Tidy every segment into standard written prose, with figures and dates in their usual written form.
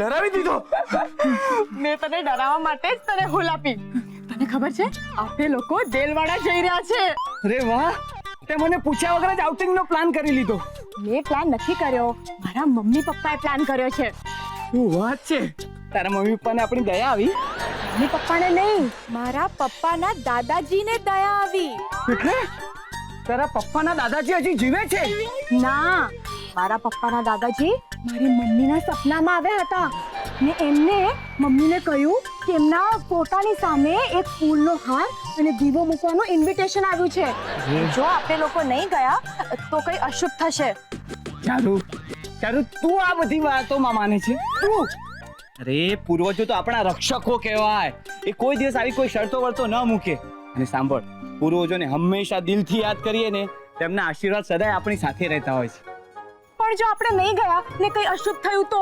ડરાવી દીધો. મેં તને ડરાવવા માટે જ તને હુલ આપી. તને ખબર છે આપણે લોકો દેલવાડા જઈ રહ્યા છે. અરે વાહ, તે મને પૂછ્યા વગર જ આઉટિંગ નો પ્લાન કરી લીધો. મેં પ્લાન નથી કર્યો, મારા મમ્મી પપ્પાએ પ્લાન કર્યો છે. શું વાત છે? તારા મમ્મી પપ્પાને આપણી દયા આવી? મમ્મી પપ્પાને નહીં, મારા પપ્પાના દાદાજીને દયા આવી. એટલે તારા પપ્પાના દાદાજી હજી જીવે છે? ના, મારા પપ્પાના દાદાજી મારી મમ્મીના સપનામાં આવ્યા હતા ને એમને મમ્મીને કહ્યું કે એમના ફોટાની સામે એક ફૂલનો હાર અને દીવો મૂકવાનું ઇન્વિટેશન આવ્યું છે. જો આપણે લોકો નહીં ગયા તો કઈ અશુભ થશે. ચાલુ તું આ બધી વાતોમાં માને છે? તું અરે પૂર્વજો તો આપણા રક્ષકો કહેવાય. એ કોઈ દિવસ આવી કોઈ શરતો વર્તો ન મૂકે. અને સાંભળ, પૂર્વજોને હંમેશા દિલથી યાદ કરીએ ને તેમના આશીર્વાદ સદાય આપણી સાથે રહેતા હોય છે. પણ જો આપણે નહીં ગયા ને કઈ અશુભ થયું તો?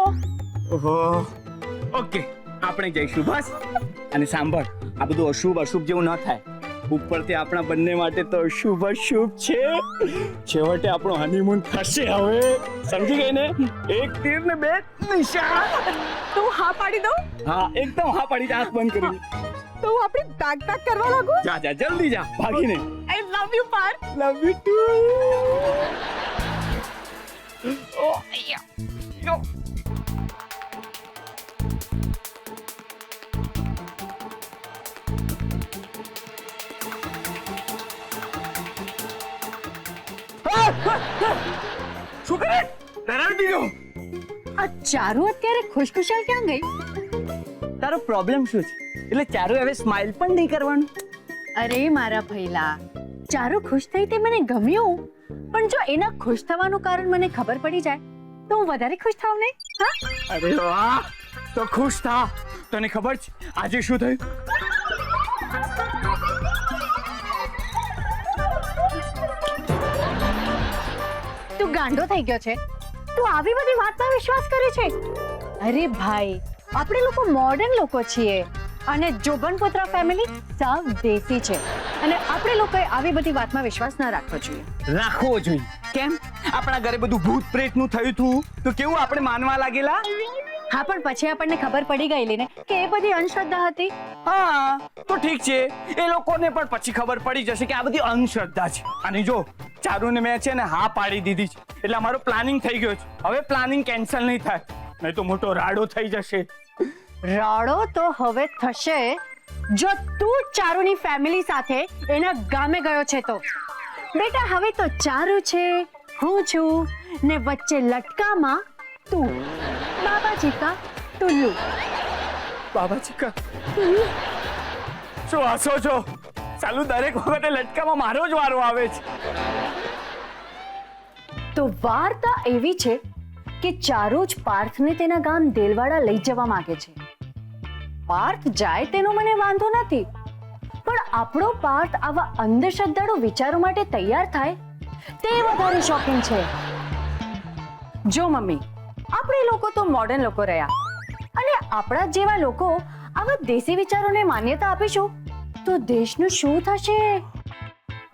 ઓહો, ઓકે, આપણે જઈશું બસ. અને સાંભળ, આ બધું અશુભ જેવું ન થાય. ઉપરથી આપણા બંને માટે તો શુભ છે. છેવટે આપણો હનીમૂન થશે. હવે સમજી ગઈ ને? એક તીર ને બે નિશાન. તું હા પાડી દઉં? હા, એકદમ હા પાડી. આંખ બંધ કરીને તો હું આપણી તાક કરવા લાગુ. જા જલ્દી જા, ભાગીને. I love you Parth. Love you too. ઓ યો. શું કરે? ડરાવી દીધો. આ ચારુ અત્યારે ખુશખુશાલ ક્યાં ગઈ? તારો પ્રોબ્લેમ શું છે? એટલે ચારુ હવે સ્માઈલ પણ નહીં કરવાનું? અરે મારા ભઈલા, ચારુ ખુશ થઈ તે મને ગમ્યું, પણ જો એના ખુશ થવાનું કારણ મને ખબર પડી જાય તો હું વધારે ખુશ થાવ ને? હા, અરે વાહ, તો ખુશ થા. તને ખબર છે આજે શું થયું? તું ગાંડો થઈ ગયો છે? તું આવી બધી વાતમાં વિશ્વાસ કરે છે? અરે ભાઈ, આપણે લોકો મોડર્ન લોકો છીએ અને જોબનપુત્રા ફેમિલી સાવ દેશી છે અને આપણે લોકોએ આવી બધી વાતમાં વિશ્વાસ ન રાખવો જોઈએ. રાખવો જોઈએ. કેમ? આપણા ઘરે બધું ભૂત પ્રેતનું થયું હતું તો કેવું આપણે માનવા લાગેલા? હા, પણ પછી આપણને ખબર પડી ગયેલી ને કે એ બધી અંધશ્રદ્ધા હતી. હા, તો ઠીક છે. એ લોકોને પણ પછી ખબર પડી જશે કે આ બધી અંધશ્રદ્ધા છે. અને જો ચારુને મેં છે ને હા પાડી દીધી છે એટલે અમારો પ્લાનિંગ થઈ ગયો છે. હવે પ્લાનિંગ કેન્સલ નહીં થાય, નહીં તો મોટો રાડો થઈ જશે. રાડો તો હવે થશે જો તું ચારુની ફેમિલી સાથે એના ગામે ગયો છે તો. બેટા, હવે તો ચારુ છે, હું છું ને વચ્ચે લટકામાં તું. બાબાજી કા ટુલ્લુ. બાબાજી કા શું હસો છો? ચાલુ દરેક વખતે લટકામાં મારો જ વારો આવે છે. તો વાર્તા એવી છે કે ચારુ જ પાર્થને તેના ગામ દેલવાડા લઈ જવા માંગે છે. પાર્થ જાય તેનો મને વાંધો નથી, પણ આપણો પાર્થ આવા અંધશ્રદ્ધાળુ વિચારો માટે તૈયાર થાય તે વધારે શોખીન છે. જો મમ્મી, આપણે લોકો તો મોડર્ન લોકો રહ્યા અને આપણા જેવા લોકો આવા દેશી વિચારોને માન્યતા આપીશું તો દેશનું શું થશે?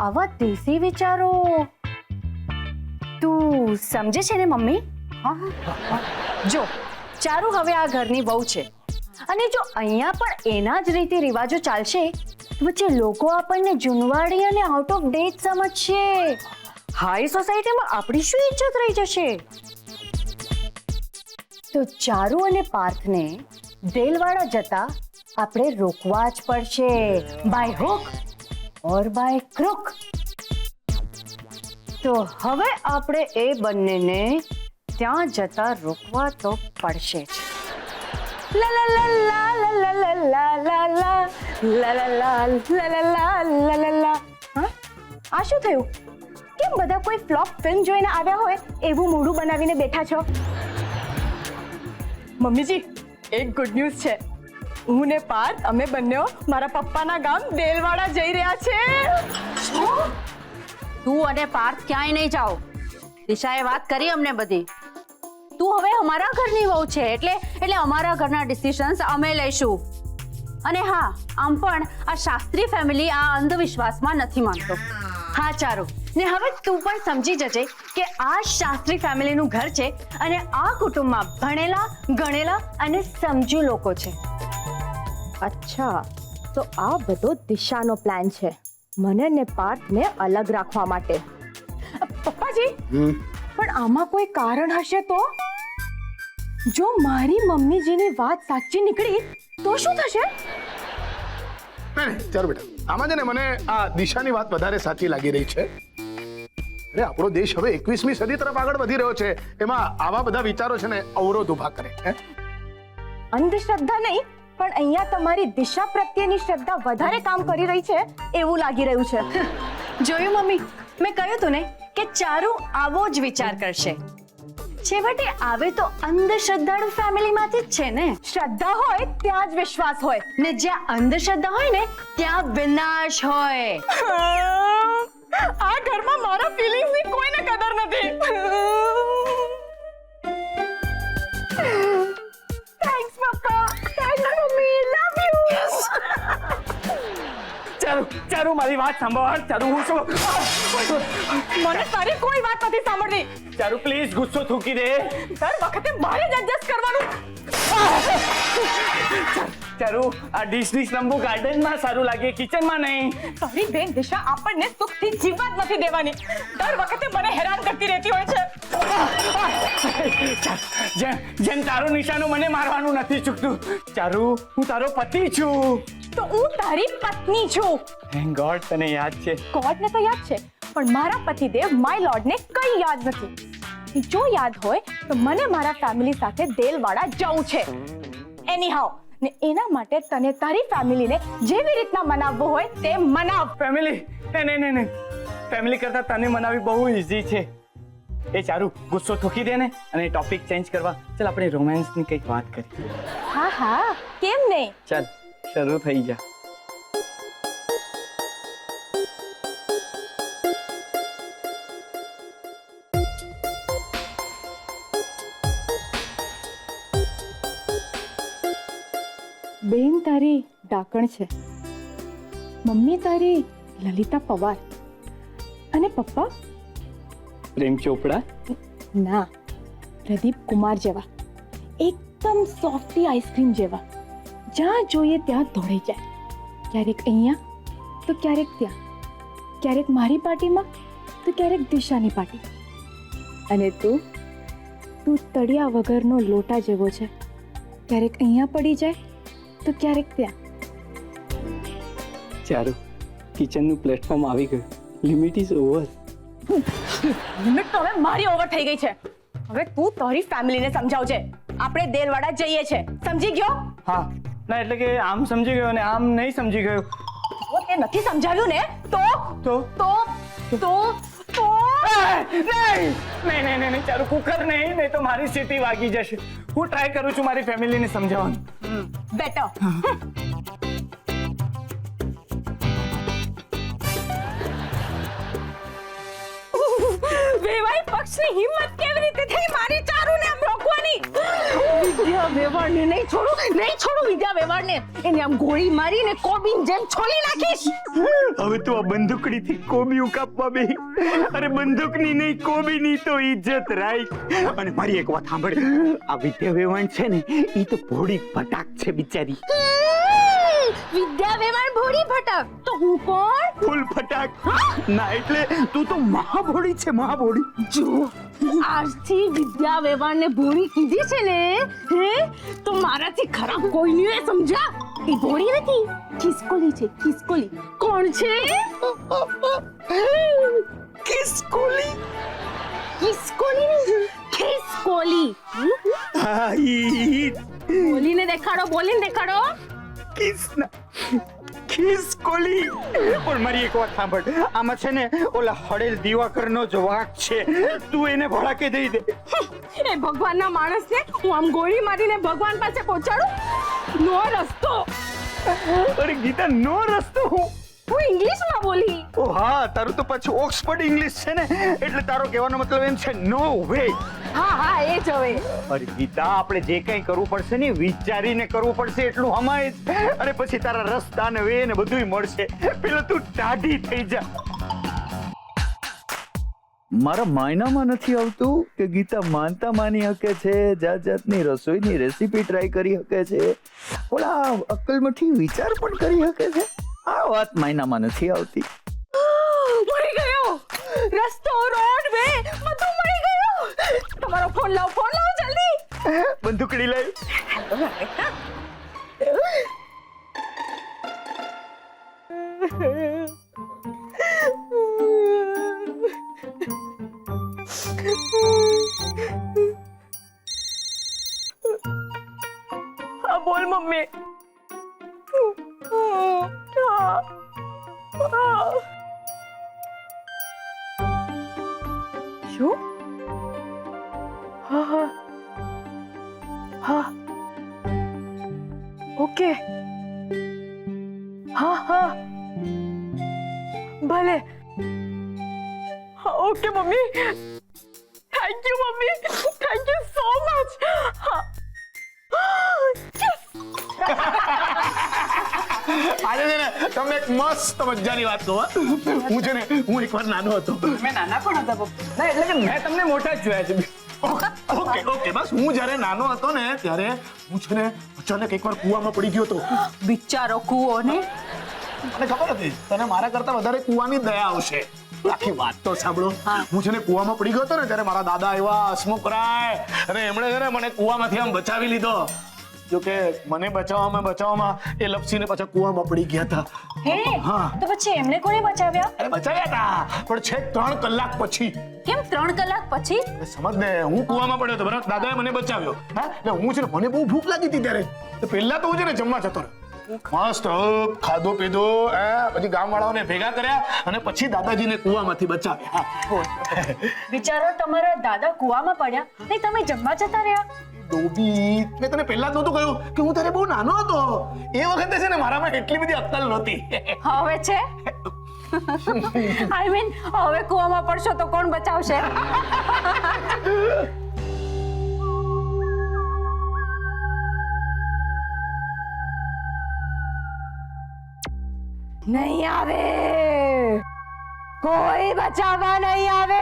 આવા દેશી વિચારો તું સમજે છે ને મમ્મી? જો ચારુ હવે આ ઘરની વહુ છે અને જો અહીંયા પણ એના જ રીતિ રિવાજો ચાલશે વચ્ચે લોકો આપણને જૂનવાડી અને આઉટ ઓફ ડેટ સમજશે. હાઈ સોસાયટીમાં આપણી શું ઇજ્જત રહી જશે? તો ચારુ અને પાર્થને દેલવાડા જતા આપણે રોકવા જ પડશે, બાય હુક ઓર બાય ક્રુક. તો હવે આપણે એ બંનેને ત્યાં જતા રોકવા તો પડશે જ. લા લા લા લા લા લા લા લા લા લા લા લા લા. હા, આ શું થયું? કેમ બધા કોઈ ફ્લોપ ફિલ્મ જોઈને આવ્યા હોય એવું મોઢું બનાવીને બેઠા છો? મમ્મીજી, એક ગુડ ન્યૂઝ છે. હું ને પાર્થ અમે બંને મારા પપ્પાના ગામ દેલવાડા જઈ રહ્યા છે. તું અને પાર્થ ક્યાંય નહીં જાઓ. દિશાએ વાત કરી અમને બધી. તું હવે અમારા ઘરની વહુ છે એટલે અમારા ઘરના ડિસિઝન્સ અમે લઈશું. અને હા, આમ પણ આ શાસ્ત્રી ફેમિલી આ અંધવિશ્વાસમાં નથી માનતો. હા ચારુ, ને હવે તું પણ સમજી જજે કે આ શાસ્ત્રી ફેમિલીનું ઘર છે અને આ કુટુંબમાં ભણેલા ગણેલા અને સમજુ લોકો છે. અચ્છા, તો આ બધો દિશાનો પ્લાન છે મને ને પાર્થને અલગ રાખવા માટે. પપ્પાજી, પણ આમાં કોઈ કારણ હશે તો? જો મારી મમ્મીજીની વાત સાચી નીકળી તો શું થશે? નહીં, ચાલો બેટા, આમાં છે ને મને આ દિશાની વાત વધારે સાચી લાગી રહી છે. અરે આપણો દેશ હવે 21મી સદી તરફ આગળ વધી રહ્યો છે, એમાં આવા બધા વિચારો છે ને અવરોધ ઉભા કરે. અંધશ્રદ્ધા નહીં, પણ અહીંયા તમારી દિશા પ્રત્યેની શ્રદ્ધા વધારે કામ કરી રહી છે એવું લાગી રહ્યું છે. જોયું મમ્મી, મેં કહ્યું તું ને કે ચારુ આવો જ વિચાર કરશે. છેવટે આવે તો અંધશ્રદ્ધાળુ ફેમિલીમાંથી જ છે ને. શ્રદ્ધા હોય ત્યાં જ વિશ્વાસ હોય. ને જ્યાં અંધશ્રદ્ધા હોય ને ત્યાં વિનાશ હોય. આ ઘરમાં મારા ફીલિંગ્સની કોઈને કદર નથી. થેન્ક્સ પપ્પા, થેન્ક્સ મમ્મી, લવ યુ. ચારુ મારી વાત સાંભળ. ચારુ હું શું? મને તારી કોઈ વાત નથી સાંભળવી. ચારુ પ્લીઝ ગુસ્સો થૂકી દે. દર વખતે મારે જ એડજસ્ટ કરવાનું. ચારુ આ ડીશ રમવું ગાર્ડનમાં સારું લાગે, કિચનમાં નહીં. તારી બેન દિશા આપણને સુખથી જીવવા જ નથી દેવાની. દર વખતે મને હેરાન કરતી રહેતી હોય છે. જેમ તારું નિશાનું મને મારવાનું નથી ચૂકતું. ચારુ હું તારો પતિ છું. તો હું તારી પત્ની છું. થેન્ક ગોડ તને યાદ છે. ગોડને તો યાદ છે, પણ મારા પતિદેવ માય લોર્ડને કઈ યાદ નથી. જો યાદ હોય તો મને મારા ફેમિલી સાથે દેલવાડા જવું છે. એનીહાઉ, ને એના માટે તને તારી ફેમિલીને જેવી રીતના મનાવવું હોય તે મનાવ. ફેમિલી નહીં. ફેમિલી કરતા તને મનાવી બહુ ઈઝી છે. એ ચારુ ગુસ્સો થૂકી દે ને અને ટોપિક ચેન્જ કરવા ચાલ આપણે રોમાન્સની કંઈક વાત કરીએ. હા હા, કેમ નહીં. ચાલ શરૂ થઈ જા. બેન તારી ડાકણ છે, મમ્મી તારી લલિતા પવાર અને પપ્પા પ્રેમ ચોપડા. ના, પ્રદીપ કુમાર જેવા, એકદમ સોફ્ટી આઈસ્ક્રીમ જેવા. જ્યાં જોઈએ ત્યાં દોડી જાય. ક્યારેક અહીંયા તો ક્યારેક ત્યાં, ક્યારેક મારી પાર્ટીમાં તો ક્યારેક દિશાની પાર્ટીમાં. અને તું તળિયા વગરનો લોટા જેવો છે. ક્યારેક અહીંયા પડી જાય તો ક્યારેક ત્યાં. ચારુ કિચનનું પ્લેટફોર્મ આવી ગયું. Limit is over. લિમિટ તો હવે મારી ઓવર થઈ ગઈ છે. હવે તું તારી ફેમિલીને સમજાવજે. આપણે દેલવાડા જઈએ છે, સમજી ગયો? હા ના, એટલે કે આમ સમજી ગયો ને આમ નહીં સમજી ગયો. તો તે નથી સમજાવ્યું ને તો નહીં ચારુ કુકર નહીં તો મારી સીટી વાગી જશે. હું ટ્રાય કરું છું મારી ફેમિલીને સમજાવવાનું. બેટર. વેવાઈ પક્ષની હિંમત કેવી રીતે થઈ મારી ચારુને આમ રોકવાની? વિદ્યા વેવાણને નહીં છોડું વિદ્યા વેવાણને. એને આમ ગોળી મારીને કોબીન જેમ છોલી નાખીશ. હવે તું આ બંદૂકડીથી કોબીઓ કાપવા બે. અરે બંદૂકની નહીં કોબીની તો ઇજ્જત રાખ. અને મારી એક વાત સાંભળ, આ વિદ્યા વેવાણ છે ને ઈ તો ભોળી ફટાક છે બિચારી. વિદ્યા વેવાણ ભોળી ફટાક તો હું કોણ? ફૂલ ફટાક. ના એટલે તું તો મહાભોળી છે, મહાભોળી. જો આજથી વિદ્યા વેવાણને ભોળી કીધી છે ને, હે તો મારાથી ખરાબ કોઈ નહીં સમજા. એ ભોળી નથી, ખિસકોલી છે, ખિસકોલી. કોણ છે? કિસકોલી. ખિસકોલી નહીં, ખિસકોલી. હા ઈ બોલીને દેખાડો, બોલીને દેખાડો. કિસના ખિસકોલી. પણ મારી એક વાત સાંભળ, આમાં છે ને ઓલા હળેલ દિવાકરનો જ વાંક છે. તું એને ભડાકે દઈ દે. એ ભગવાનના માણસને હું આમ ગોળી મારીને ભગવાન પાસે પહોંચાડું? નો રસ્તો. અરે ગીતા, નો રસ્તો. હું ઇંગ્લિશમાં બોલી. ઓ હા, તારું તો પાછું ઓક્સફર્ડ ઇંગ્લિશ છે ને, એટલે તારો કહેવાનો મતલબ એમ છે નો વે. હા એ જ હવે. અરે ગીતા, આપણે જે કંઈ કરવું પડશે ને વિચારીને કરવું પડશે, એટલું હમાય જ. અને પછી તારા રસ્તા ને વે ને બધુંય મળશે. પેલા તું ટાઢી થઈ જા. મારા માયનામાં નથી આવતું કે ગીતા માનતા માની શકે છે, જાત જાતની રસોઈની રેસીપી ટ્રાય કરી શકે છે, પણ આ અક્કલમાંથી વિચાર પણ કરી શકે છે. આ વાત માયનામાં નથી આવતી. મળી ગયો રસ્તો, રોડ, વે બધું મળી ગયું. તમારો ફોન લાવો જલ્દી. બંદૂકડી લઈ. હા બોલ મમ્મી. શું? હા હા હા ઓકે. હા હા ભલે. Okay mummy. Thank you mummy, thank you so much. આજે છે ને તમને એક મસ્ત મજાની વાત કહું. હું છે ને હું એકવાર નાનો હતો. મેં નાના પણ હતા પપ્પા. ના એટલે કે મેં તમને મોટા જ જોયા છે. ઓકે ઓકે બસ હું જ્યારે નાનો હતો ને ત્યારે હું છે ને અચાનક એકવાર કૂવામાં પડી ગયો હતો. બિચારો કૂવો ને. મને ખબર હતી તને મારા કરતા વધારે કૂવાની દયા આવશે. આખી વાત તો સાંભળો. હું છે ને કૂવામાં પડી ગયો હતો ને ત્યારે મારા દાદા આવ્યા, હસમુખરાય, અને એમણે છે ને મને કૂવામાંથી આમ બચાવી લીધો. જો કે મને બચાવવામાં એ લપસીને પાછા કૂવામાં પડી ગયા હતા. હે હા. તો પછી એમને કોને બચાવ્યા? અરે બચાવ્યા હતા પણ છેક 3 કલાક પછી. કેમ 3 કલાક પછી? અરે સમજ ને હું કૂવામાં પડ્યો હતો બરાબર, દાદાએ મને બચાવ્યો. હા એટલે હું છે ને મને બહુ ભૂખ લાગી હતી ત્યારે તો પહેલા તો હું છે ને જમવા જતો રહ્યો. મસ્ત ખાધો પીધો, પછી ગામવાળાઓને ભેગા કર્યા અને પછી દાદાજીને કૂવામાંથી બચાવ્યા. બિચારો તમારા દાદા કૂવામાં પડ્યા ને તમે જમવા જતા રહ્યા. ડોબી, મેં તને પહેલા જ નહોતું કહ્યું કે હું તારે બહુ નાનો હતો. એ વખતે છે ને મારામાં એટલી બધી અક્કલ નહોતી. હવે છે આઈ મીન હવે કૂવામાં પડશો તો કોણ બચાવશે? નહીં આવે, કોઈ બચાવવા નહીં આવે.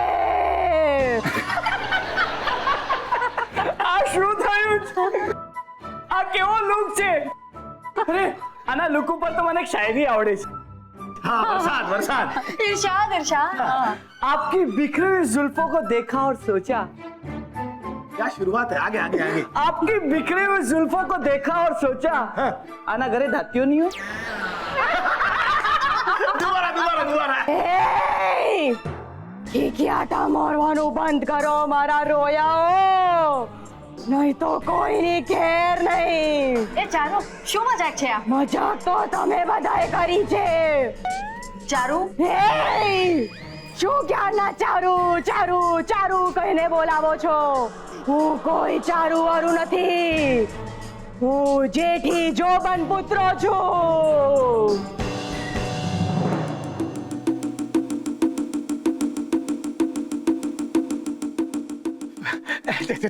આ શું થયું છે? આ કેવો લુક છે? અરે આના લુક ઉપર તો મને એક શાયરી આવડે છે. હા વરસાદ. इरशाद इरशाद. आपकी बिखरी हुई जुल्फों को देखा और सोचा, क्या शुरुआत है, आगे आगे आगे. आपकी बिखरी हुई जुल्फों को देखा और सोचा, आना घरे धातियों नहीं हो. દુબારા. ખીખિયાટા મારવાનું બંધ કરો મારા રોયાઓ, નહીં તો કોઈની ખેર નહીં. એ ચારુ શું મજાક છે આ? મજાક તો તમે બધાએ કરી છે. ચારુ હે શું ક્યારના ચારુ ચારુ ચારુ કહીને બોલાવો છો? હું કોઈ ચારુ વાળું નથી, હું જેઠી જોબન પુત્ર છું.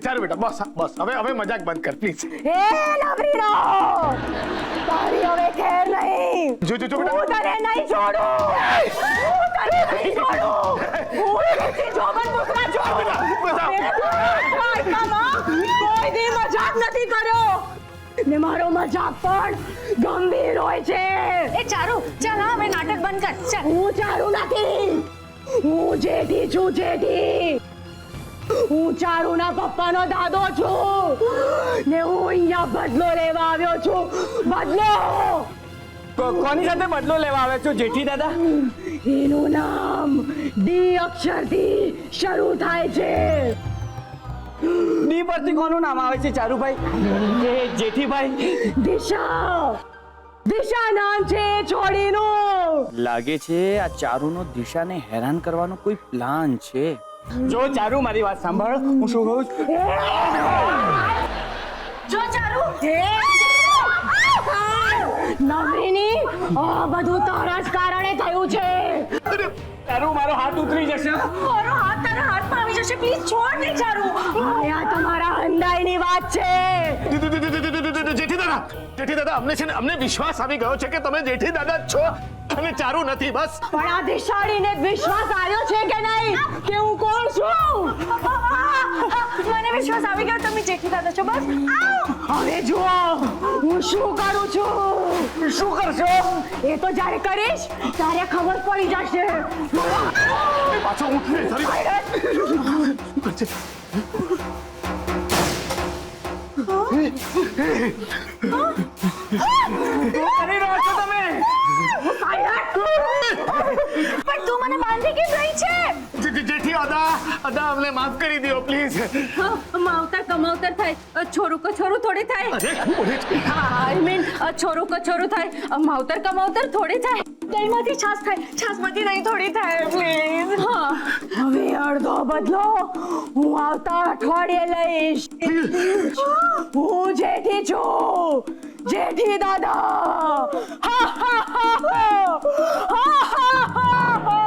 ચાલો બેટા બસ હવે મજાક બંધ કર પ્લીઝ. હે નવરીનો, તારી હવે ખેર નહીં. જો બેટા. હું તને નહીં છોડું, હું તને નહીં છોડું. હું જેઠી જોબન પુત્ર છું. કોઈ દી મજાક નથી કર્યો ને મારો મજાક પણ ગંભીર હોય છે. એ ચારુ ચાલ હા હવે નાટક બંધ કર. ચાલ. હું ચારુ નથી, હું જેઠી છું. જેઠી, હું ચારુના પપ્પાનો દાદો છું ને હું અહીંયા બદલો લેવા આવ્યો છું. બદલો. કોની સાથે બદલો લેવા આવે છો જેઠી દાદા? એનું નામ ડી અક્ષરથી શરૂ થાય છે. ડી પરથી કોનું નામ આવે છે ચારુભાઈ? એ જેઠીભાઈ. દિશા, દિશા નામ છે છોડીનું. લાગે છે આ ચારુનો દિશાને હેરાન કરવાનો કોઈ પ્લાન છે. જો ચારુ મારી વાત સાંભળ, હું શું કહું છું. જો ચારુ નવરીની આ બધું તારા જ કારણે થયું છે. ચારુ મારો હાથ ઉતરી જશે. મારો હાથ તારા હાથમાં આવી જશે. પ્લીઝ છોડ ને ચારુ. આ તમારા અંધાઈની વાત છે. જેઠી દાદા અમને છે ને અમને વિશ્વાસ આવી ગયો છે કે તમે જેઠી દાદા જ છો. અને ચારુ નથી બસ. પણ આ દિશાળીને વિશ્વાસ આવ્યો છે કે નહીં કે હું કોણ છું? મને વિશ્વાસ આવી ગયો તમે જેઠી દાદા છો બસ. હવે જુઓ હું શું કરું છું. શું કરશો? એ તો જ્યારે કરીશ ત્યારે ખબર પડી જશે. પાછો ઉઠ ને તારી કરી રહ્યો છો તમે? પણ તું મને બાંધી કેમ રહી છે? જેઠી અદા અમને માફ કરી દો પ્લીઝ. માવતર કમાવતર થાય છોરું કછોરું થોડી થાય. અરે હું બોલે છે? આઈ મીન છોરું કછોરું થાય માવતર કમાવતર થોડી થાય. દહીંમાંથી છાશ થાય, છાશમાંથી નહીં થોડી થાય પ્લીઝ. હવે અડધો બદલો હું આવતા અઠવાડિયે લઈશ. હું જેઠી છું, જેઠી દાદા. હા હા હા હા હા હા હા.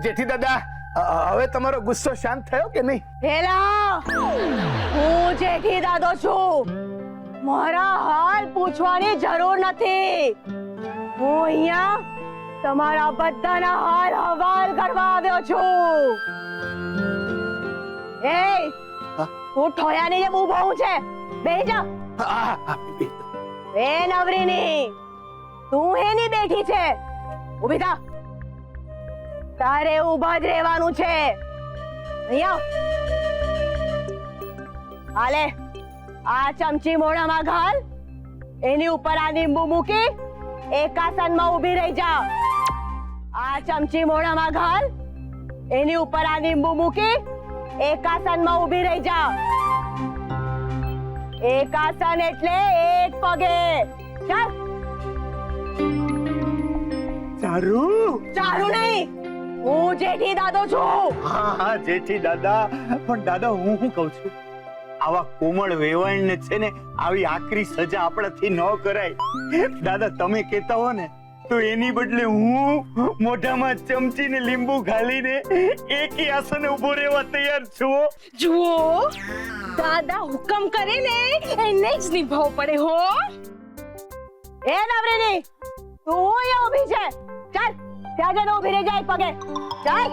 જેઠી દાદા હવે તમારો ગુસ્સો શાંત થયો કે નહીં? હેલા હું જેઠી દાદો છું. મારા હાલ પૂછવાની જરૂર નથી. હું અહીંયા તમારા બધાના હાલ હવાલ કરવા આવ્યો છું. એ હું ઠોયાની જેમ ઊભો હું છે. બેહી જા. એ નવરીની તું હેની બેઠી છે? ઊભી થા. તારે ઊભા જ રહેવાનું છે. અહીંયા હાલે આ ચમચી મોઢામાં ઘાલ. એની ઉપર આ લીંબુ મૂકી એક આસનમાં ઊભી રહી જા. આ ચમચી મોઢામાં ઘાલ. એની ઉપર આ લીંબુ મૂકી એક આસનમાં ઊભી રહી જા. એક આસન એટલે એક પગે. ચાલ. ચારુ. ચાલુ નહીં, હું જેઠી દાદો છું. હા જેઠી દાદા, પણ દાદા હું શું કહું છું, આવા કોમળ વેવાણને છે ને આવી આકરી સજા આપણાથી ન કરાય. દાદા તમે કહેતા હો ને તો એની બદલે હું મોઢામાં ચમચીને લીંબુ ઘાલીને એકી આસને ઊભો રહેવા તૈયાર છું. જુઓ દાદા હુકમ કરે ને એને જ નિભાવવું પડે હો. એ નવરીની તું અહીંયા ઊભી છે. ચાલ ત્યાં જઈને ઊભી રહી જાય પગે. ચાલ.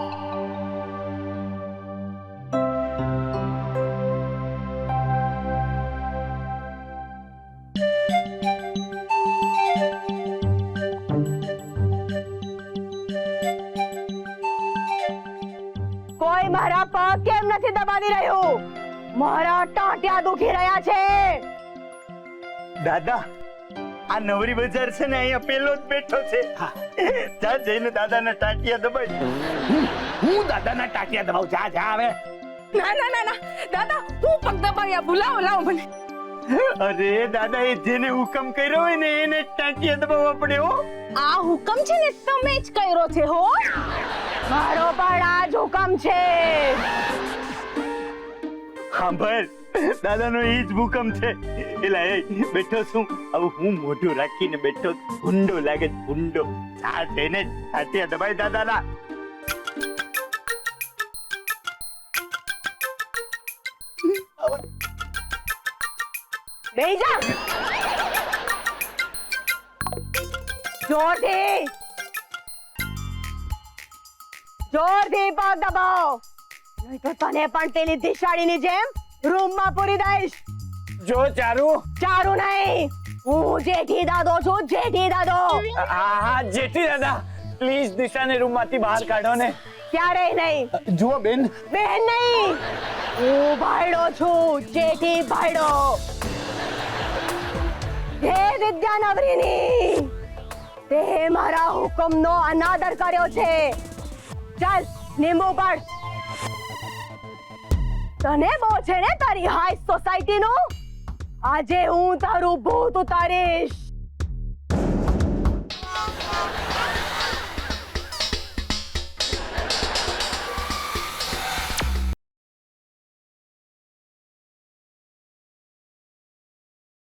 કોઈ મારા પગ કેમ નથી દબાવી રહ્યું? મારા ટાંટિયા દુખી રહ્યા છે. દાદા આ નવરી બજાર છે ને અહીંયા પેલો જ બેઠો છે. જા જઈને દાદાના ટાંટિયા દબાઈ. હું દાદાના ટાટિયા દબાવ. જા જા હવે. ના ના ના ના દાદા હું પગ દબાવ્યા બોલાવો લાવો મને. અરે દાદા એ જેને હુકમ કર્યો હોય ને એને જ ટાંટિયા દબાવવા પડે હો. આ હુકમ છે ને તમે જ કર્યો છે હો. મારો પણ આ જ હુકમ છે. સાંભળ દાદાનો એ જ હુકમ છે. એલા એ બેઠો છું હવે હું મોઢું રાખીને બેઠો. ભૂંડો લાગે છે, ભૂંડો. આ તેને જ ટાંટિયા દબાઈ દાદાના. બેહી જા. જોરથી જોરથી પગ દબાવો, નહીં તો તને પણ પેલી દિશાળીની જેમ રૂમમાં પૂરી દઈશ. જો ચારુ. ચારું નહીં, હું જેઠી દાદો છું. જેઠી દાદો. હા જેઠી દાદા, પ્લીઝ દિશાને રૂમમાંથી બહાર કાઢો ને. ક્યારેય નહીં. જુઓ બેન, બેન નહીં, હું ભાઈડો છું. જેઠી ભાઈડો. હે વિદ્યા નવરીની, તે મારા હુકમનો અનાદર કર્યો છે. ચાલ લીંબુ પાડ. તને બહુ છે ને તારી હાઈ સોસાયટીનું. આજે હું તારું ભૂત ઉતારીશ.